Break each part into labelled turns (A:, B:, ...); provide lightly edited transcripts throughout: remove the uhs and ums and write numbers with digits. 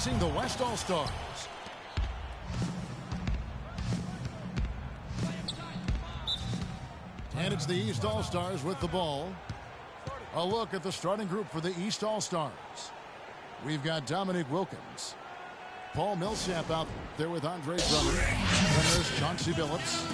A: facing the West All-Stars. And it's the East All-Stars with the ball. A look at the starting group for the East All-Stars. We've got Dominic Wilkins. Paul Millsap out there with Andre Drummond. Then there's Chauncey Billups.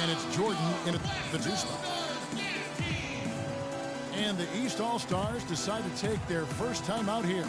A: And it's Jordan in the 2 spot. And the East All-Stars decide to take their first time out here.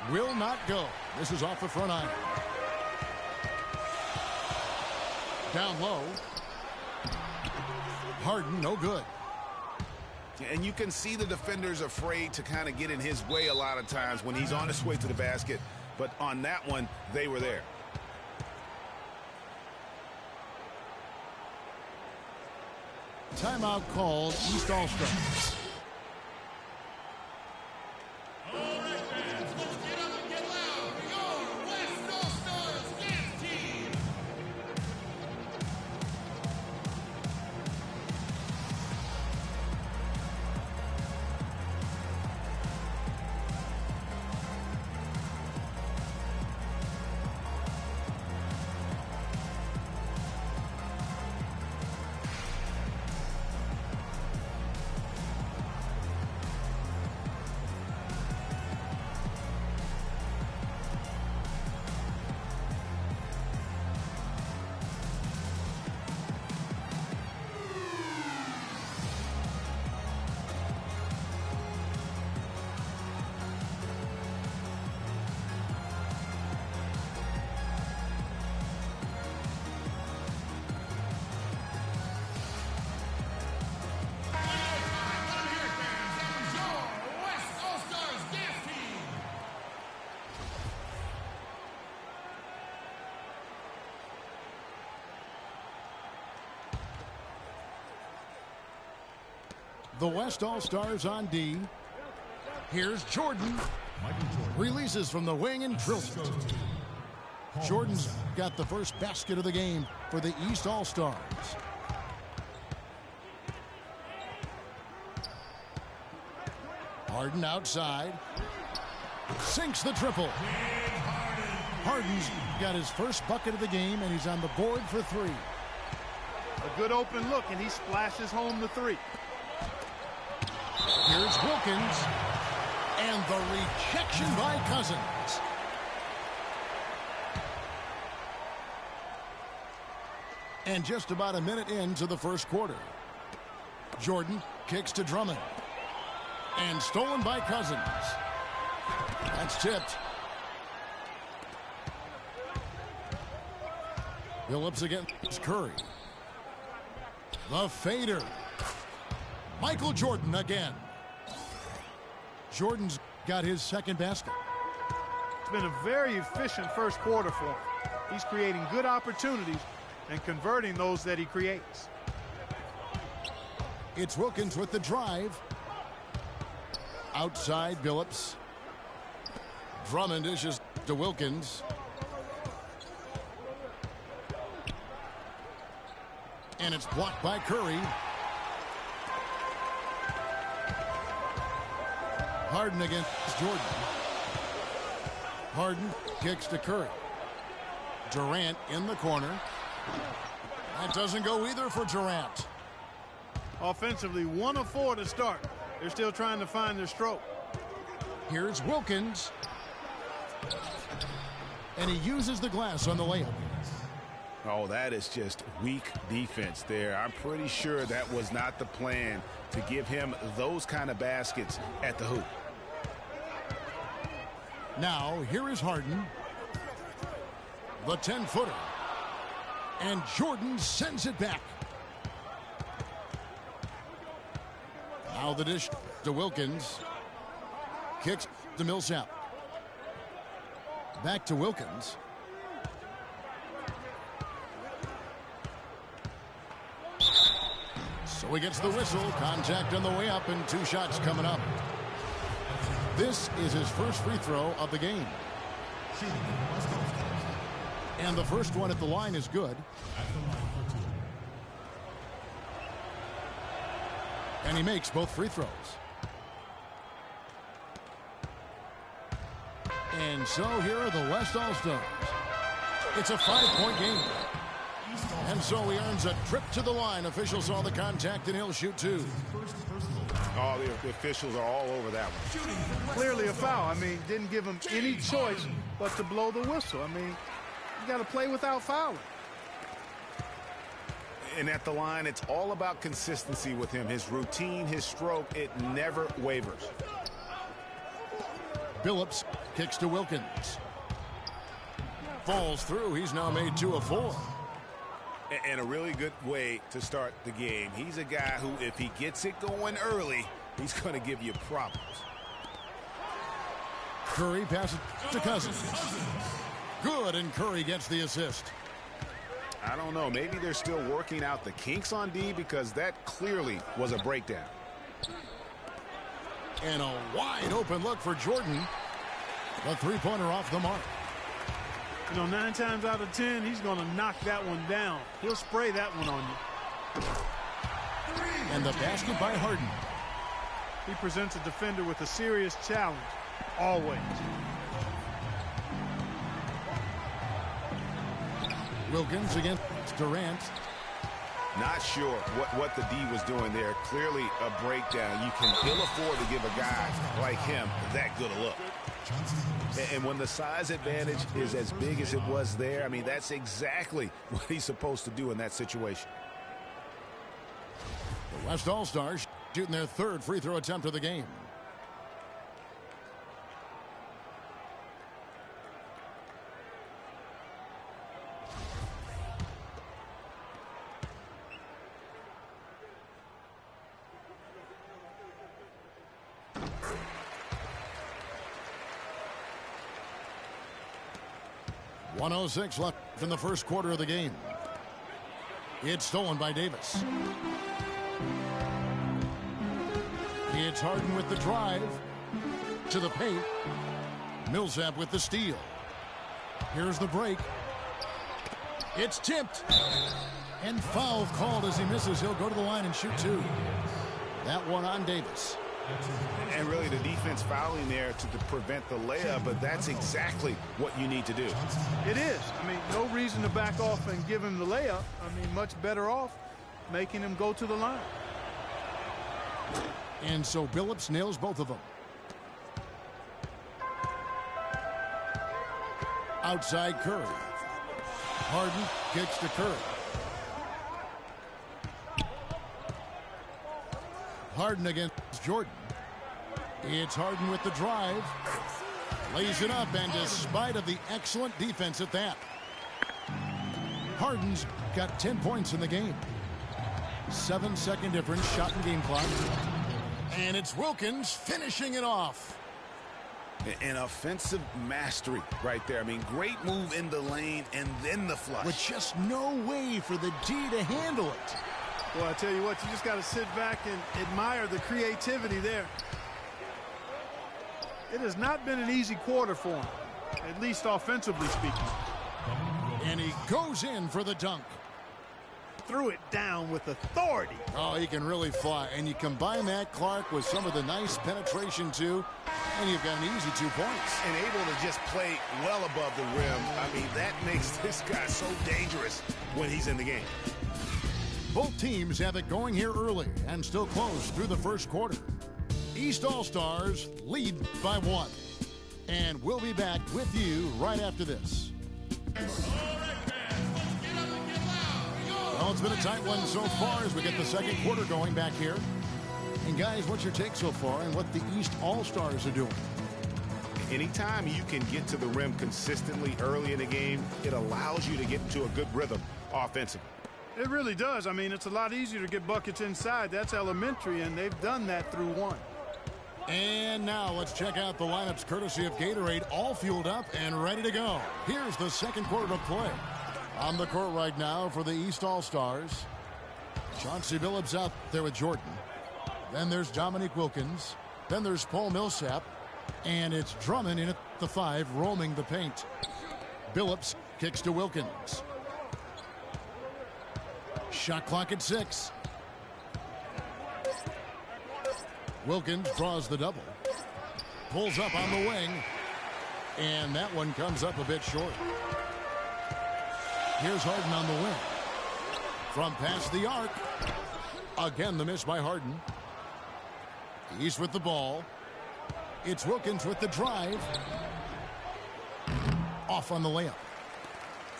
A: Will not go. This is off the front iron. Down low. Harden, no good.
B: And you can see the defender's afraid to kind of get in his way a lot of times when he's on his way to the basket. But on that one, they were there.
A: Timeout called, East All-Stars. The West All-Stars on D. Here's Jordan. Releases from the wing and drills it. Jordan's got the first basket of the game for the East All-Stars. Harden outside. Sinks the triple. Harden's got his first bucket of the game, and he's on the board for 3.
C: A good open look, and he splashes home the 3.
A: Here's Wilkins, and the rejection by Cousins. And just about a minute into the first quarter. Jordan kicks to Drummond. And stolen by Cousins. That's tipped. Billups against Curry. The fader. Michael Jordan again. Jordan's got his second basket.
C: It's been a very efficient first quarter for him. He's creating good opportunities and converting those that he creates.
A: It's Wilkins with the drive. Outside Billups. Drummond dishes to Wilkins. And it's blocked by Curry. Harden against Jordan. Harden kicks to Curry. Durant in the corner. That doesn't go either for Durant.
C: Offensively, 1 of 4 to start. They're still trying to find their stroke.
A: Here's Wilkins. And he uses the glass on the layup.
B: Oh, that is just weak defense there. I'm pretty sure that was not the plan to give him those kind of baskets at the hoop.
A: Now, here is Harden. The 10-footer. And Jordan sends it back. Now the dish to Wilkins. Kicks to Millsap. Back to Wilkins. So he gets the whistle. Contact on the way up and 2 shots coming up. This is his first free throw of the game. And the first one at the line is good. And he makes both free throws. And so here are the West All-Stars. It's a 5-point game. And so he earns a trip to the line. Officials saw the contact and he'll shoot 2.
B: Oh, the officials are all over that one.
C: Clearly a foul. I mean, didn't give him any choice but to blow the whistle. I mean, you got to play without fouling.
B: And at the line, it's all about consistency with him. His routine, his stroke, it never wavers.
A: Billups kicks to Wilkins. Falls through. He's now made 2 of 4.
B: And a really good way to start the game. He's a guy who, if he gets it going early, he's going to give you problems.
A: Curry passes to Cousins. Good, and Curry gets the assist.
B: I don't know. Maybe they're still working out the kinks on D, because that clearly was a breakdown.
A: And a wide open look for Jordan. The 3-pointer off the mark.
C: You know, 9 times out of 10, he's going to knock that one down. He'll spray that one on you.
A: And the basket by Harden.
C: He presents a defender with a serious challenge, always.
A: Wilkins against Durant.
B: Not sure what the D was doing there. Clearly a breakdown. You can ill afford to give a guy like him that good a look. And when the size advantage is as big as it was there, I mean, that's exactly what he's supposed to do in that situation.
A: The West All-Stars shooting their 3rd free throw attempt of the game. .106 left in the first quarter of the game. It's stolen by Davis. It's Harden with the drive to the paint. Millsap with the steal. Here's the break. It's tipped. And foul called as he misses. He'll go to the line and shoot 2. That one on Davis.
B: And really the defense fouling there to prevent the layup, but that's exactly what you need to do.
C: It is. I mean, no reason to back off and give him the layup. I mean, much better off making him go to the line.
A: And so Billups nails both of them. Outside Curry. Harden kicks to Curry. Harden against Jordan. It's Harden with the drive. Lays it up, and despite of the excellent defense at that, Harden's got 10 points in the game. 7-second difference, shot and game clock. And it's Wilkins finishing it off.
B: An offensive mastery right there. I mean, great move in the lane and then the flush.
A: With just no way for the D to handle it.
C: Well, I tell you what, you just got to sit back and admire the creativity there. It has not been an easy quarter for him, at least offensively speaking.
A: And he goes in for the dunk.
C: Threw it down with authority.
A: Oh, he can really fly. And you combine that, Clark, with some of the nice penetration, too, and you've got an easy 2 points.
B: And able to just play well above the rim. I mean, that makes this guy so dangerous when he's in the game.
A: Both teams have it going here early and still close through the first quarter. East All-Stars lead by 1. And we'll be back with you right after this. Well, it's been a tight one so far as we get the second quarter going back here. And guys, what's your take so far on what the East All-Stars are doing?
B: Anytime you can get to the rim consistently early in the game, it allows you to get into a good rhythm offensively.
C: It really does. I mean, it's a lot easier to get buckets inside. That's elementary, and they've done that through 1.
A: And now let's check out the lineups courtesy of Gatorade, all fueled up and ready to go. Here's the second quarter of play. On the court right now for the East All-Stars, Chauncey Billups out there with Jordan. Then there's Dominique Wilkins. Then there's Paul Millsap. And it's Drummond in at the 5, roaming the paint. Billups kicks to Wilkins. Shot clock at 6. Wilkins draws the double. Pulls up on the wing. And that one comes up a bit short. Here's Harden on the wing. From past the arc. Again, the miss by Harden. He's with the ball. It's Wilkins with the drive. Off on the layup.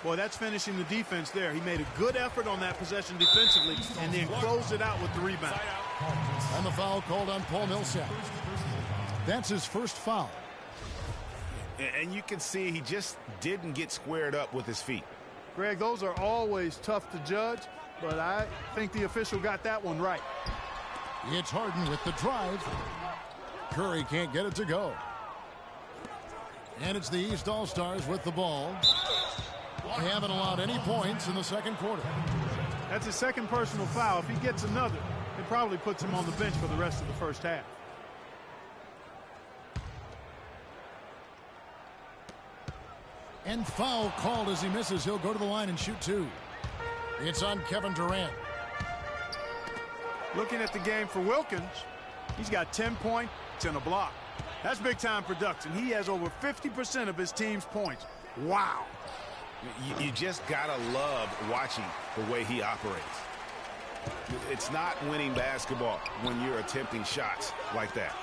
C: Boy, that's finishing the defense there. He made a good effort on that possession defensively and then closed it out with the rebound.
A: And the foul called on Paul Millsap. That's his first foul.
B: And you can see he just didn't get squared up with his feet.
C: Greg, those are always tough to judge, but I think the official got that one right.
A: It's Harden with the drive. Curry can't get it to go. And it's the East All-Stars with the ball. They haven't allowed any points in the second quarter.
C: That's his second personal foul. If he gets another, it probably puts him on the bench for the rest of the first half.
A: And foul called as he misses. He'll go to the line and shoot 2. It's on Kevin Durant.
C: Looking at the game for Wilkins, he's got 10 points and a block. That's big-time production. He has over 50% of his team's points. Wow.
B: You just got to love watching the way he operates. It's not winning basketball when you're attempting shots like that.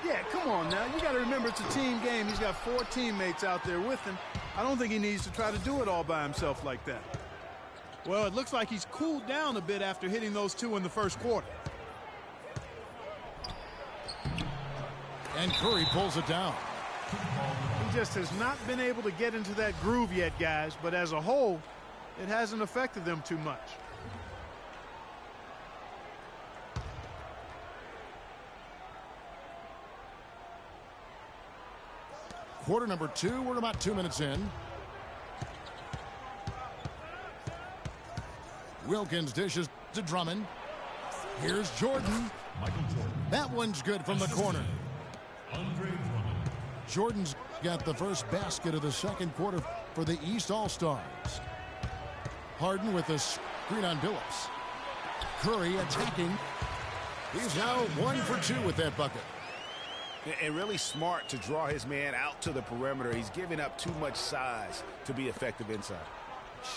C: Yeah, come on now. You got to remember it's a team game. He's got 4 teammates out there with him. I don't think he needs to try to do it all by himself like that. Well, it looks like he's cooled down a bit after hitting those 2 in the first quarter.
A: And Curry pulls it down.
C: He just has not been able to get into that groove yet, guys. But as a whole, it hasn't affected them too much.
A: Quarter number 2. We're about 2 minutes in. Wilkins dishes to Drummond. Here's Jordan. That one's good from the corner. Jordan's got the first basket of the second quarter for the East All-Stars. Harden with a screen on Billups. Curry attacking. He's now 1 for 2 with that bucket.
B: And really smart to draw his man out to the perimeter. He's giving up too much size to be effective inside.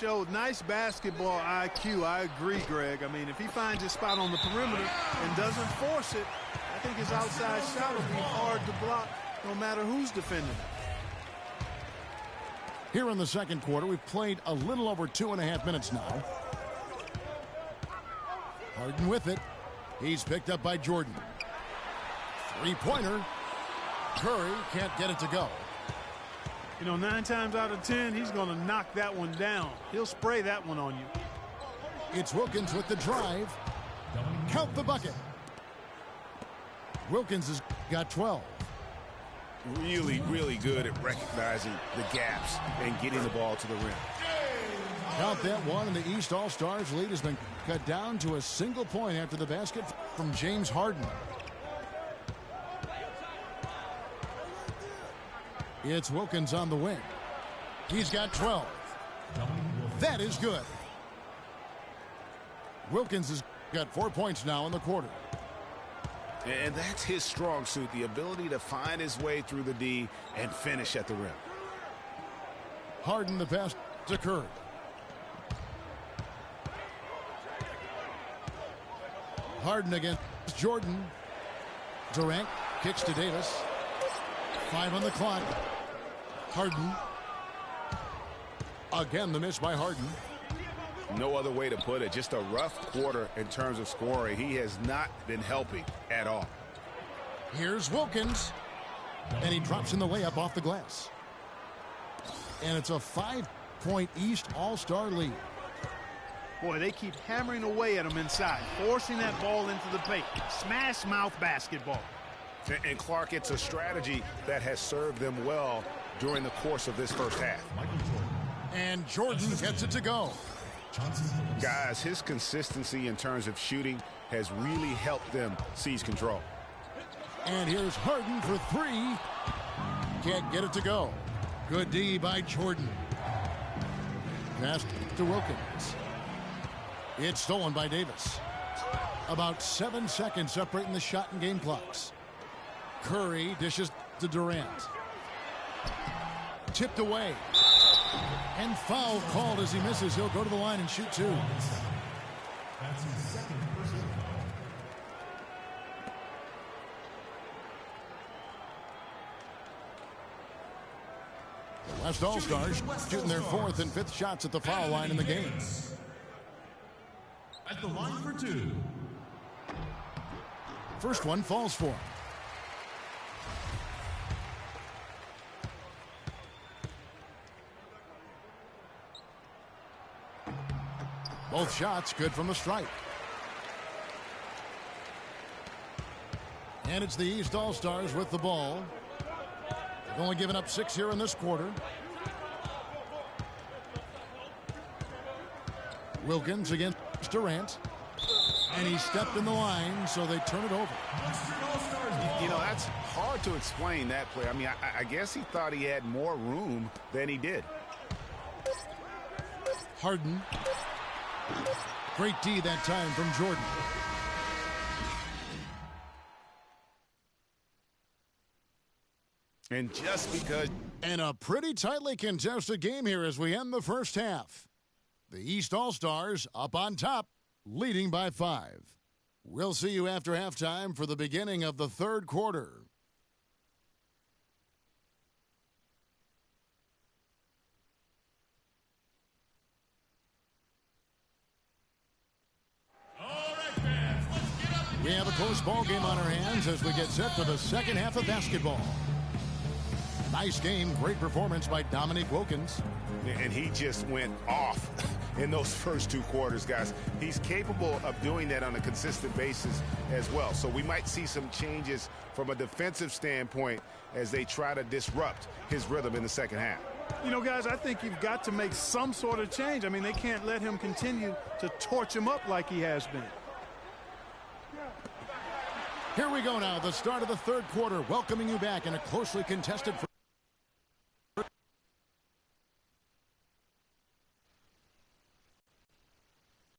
C: Showed nice basketball IQ. I agree, Greg. I mean, if he finds his spot on the perimeter and doesn't force it, I think his outside shot will be hard to block no matter who's defending.
A: Here in the second quarter, we've played a little over 2.5 minutes now. Harden with it. He's picked up by Jordan. Three-pointer. Curry can't get it to go.
C: You know, 9 times out of 10, he's going to knock that one down. He'll spray that one on you.
A: It's Wilkins with the drive. Count the bucket. Wilkins has got 12.
B: Really, really good at recognizing the gaps and getting the ball to the rim.
A: Count that one, and the East All-Stars lead has been cut down to a single point after the basket from James Harden. It's Wilkins on the wing. He's got 12. That is good. Wilkins has got 4 points now in the quarter.
B: And that's his strong suit, the ability to find his way through the D and finish at the rim.
A: Harden the pass to Curry. Harden against Jordan. Durant kicks to Davis. 5 on the clock. Harden. Again, the miss by Harden.
B: No other way to put it. Just a rough quarter in terms of scoring. He has not been helping at all.
A: Here's Wilkins. And he drops in the layup off the glass. And it's a 5-point East All-Star lead.
C: Boy, they keep hammering away at him inside, forcing that ball into the paint. Smash mouth basketball.
B: And Clark, it's a strategy that has served them well during the course of this first half.
A: And Jordan gets it to go.
B: Guys, his consistency in terms of shooting has really helped them seize control.
A: And here's Harden for 3. Can't get it to go. Good D by Jordan. Pass to Wilkins. It's stolen by Davis. About 7 seconds separating the shot and game clocks. Curry dishes to Durant. Tipped away. And foul called as he misses. He'll go to the line and shoot 2.
D: That's his second personal foul.
A: The West All-Stars shooting their 4th and 5th shots at the foul line in the game.
D: At the line for 2.
A: First one falls for him. Both shots good from the stripe. And it's the East All-Stars with the ball. They've only given up 6 here in this quarter. Wilkins against Durant. And he stepped in the line, so they turn it over.
B: You know, that's hard to explain that play. I mean, I guess he thought he had more room than he did.
A: Harden. Great D that time from Jordan.
B: And just because...
A: And a pretty tightly contested game here as we end the first half. The East All-Stars up on top, leading by 5. We'll see you after halftime for the beginning of the third quarter. We have a close ball game on our hands as we get set for the second half of basketball. Nice game, great performance by Dominique Wilkins.
B: And he just went off in those first 2 quarters, guys. He's capable of doing that on a consistent basis as well. So we might see some changes from a defensive standpoint as they try to disrupt his rhythm in the second half.
C: You know, guys, I think you've got to make some sort of change. I mean, they can't let him continue to torch him up like he has been.
A: Here we go now, the start of the third quarter, welcoming you back in a closely contested first.